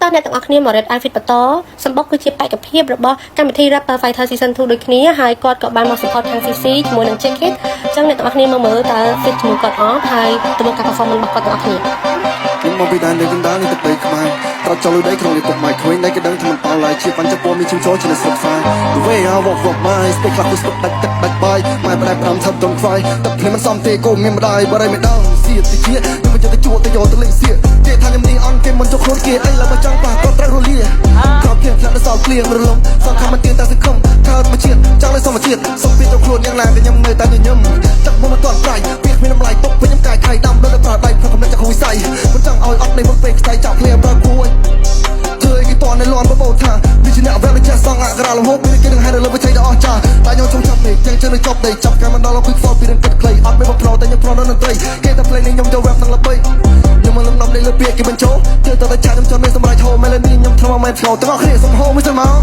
តោះអ្នកទាំងអស់គ្នាមករ៉េត outfit បន្តសម្បុកគឺជាបេក្ខភាពរបស់កម្មវិធី Rapper Fighter Season 2 ដូចគ្នាហើយគាត់ក៏បានមក support ខាង CC ជាមួយនឹង Jacket អញ្ចឹងអ្នកទាំងអស់គ្នាមើលតើ fit ជាមួយគាត់អត់ហើយទៅមើលការ performance របស់គាត់ទាំងអស់គ្នាខ្ញុំមកពីដែនដីកណ្ដាលនៃទឹកដីខ្មែរត្រចចូលដីក្នុងលិពុកម៉ៃឃើញតែគេដឹងថាមិនអល់ឡើយជាបញ្ចពណ៌មានជើងចូលជាស្រុកហ្វាយ The way I walk my speak ខ្លះគឺស្ទុកដាច់ទឹកដាច់បាយម៉ែប្រែ5ថប់តុនខ្វាយទឹកភ្លៀងមិនសមទេកូនមានម្ដាយបរិយមិនដឹងសៀតតិចខ្ញុំមិនយកទៅជួទៅយកទៅលេងសៀតគេថាខ្ញុំនេះអន់គេមិនចុះខ្លួនគេអីឡើយមកចង់ប៉ះក៏ត្រូវរលាក្រោបទៀតផ្លាក់ដល់សល់ភ្លៀងរលំសងខំមិនទៀងតែសង្ឃឹមកើតមកជាតិចង់លើសមជាតិសុំពីទៅខ្លួនយ៉ាងណាតែខ្ញុំនៅតែញញឹមទឹកមកមិនទាន់ប្រៃវាគ្មានតម្លៃទុកវិញខ្ញុំកាយខៃដាំដល់ប្រើដៃព្រោះកំណត់จากគូវិស័យមិនចង់ឲ្យអត់នៃមុនពេលខ្សែចោលភ្លៀងប្រើគួយធ្វើឲ្យគេតនៅលន់បបោថាវាជាអ្នកវែងចាស់សងអក្សរលំហូបពីគេនឹងហៅលើវិថីដ៏អស្ចារ្យតែខ្ញុំចង់ចាប់នេះចឹងនៅចប់ដីចាប់ការមិនដល់ឲ្យខ្វល់ពីរឿងគិតខ្លីអត់មានបំផ្លោតែខ្ញុំប្រដល់នឹងត្រីគេតែភ្លេងនេះខ្ញុំយក rap នឹងល្បីខ្ញុំមកលំដំលេងលើពាក្យគេបញ្ចូលធ្វើទៅតែឆាខ្ញុំចង់មានសម្រាប់ហូ melody ខ្ញុំធ្វើមកមិនឆ្លោទាំងអស់គ្នាសុំហូមិនសិនមក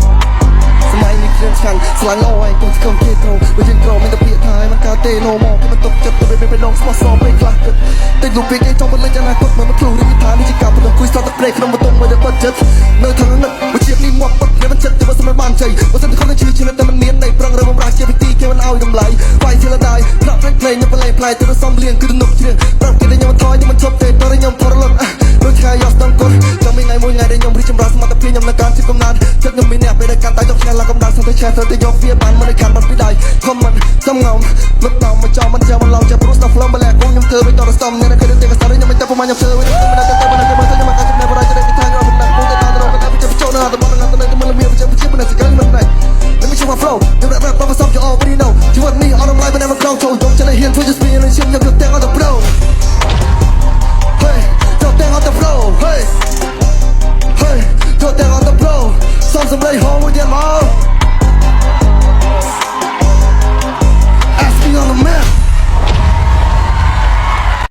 សម័យនេះគ្រឿងឆ្ងាញ់ស្លាញ់លោឲ្យកូនស្គមគេត្រូវបើយើងក្រមានតែពាក្យថាមិនកើតទេ no more គេមិនຕົកចិត្តទៅពេលដងស្មោះសរពេលខ្លះគិតតែលោកពេលគេចង់បលេងអនាគតមកខ្លួននេះថានេះជាការបន្តគួយសតតែព្រេក្នុងបន្ទង់មួយដែលបាត់ចិត្តនៅខាងនេះវិជានេះមកបាត់នេះមិនចិត្តតែបើសម្រាប់បានជ័យបើសិនតែខ្លួនជឿជឿតែមិនមាននៃប្រឹងរំរាជាពិធីគេមិនឲ្យតម្លៃវាយជាដៃប្រាក់ភ្លេងខ្ញុំបលេងផ្លែទៅសំលៀងគឺទំនុកជ្រៀងប្រាប់គេតែខ្ញុំថយខ្ញុំមិនឈប់ទេតើខ្ញុំថរលត់ដូចថ្ងៃយកស្ទង់គុណចាំមានថ្ងៃមួយថ្ងៃដែលខ្ញុំរីកចម្រើនសមត្ថភាពខ្ញុំនៅការជិះកំណត់ចិត្តខ្ញុំមានអ្នកពេលដែលកាន់តែយកឆ្ងាយឡើងកំដៅសន្តិឆេះទៅយកវាបានមកនៅខាងបាត់ពីដៃខំមិនសំងំលុប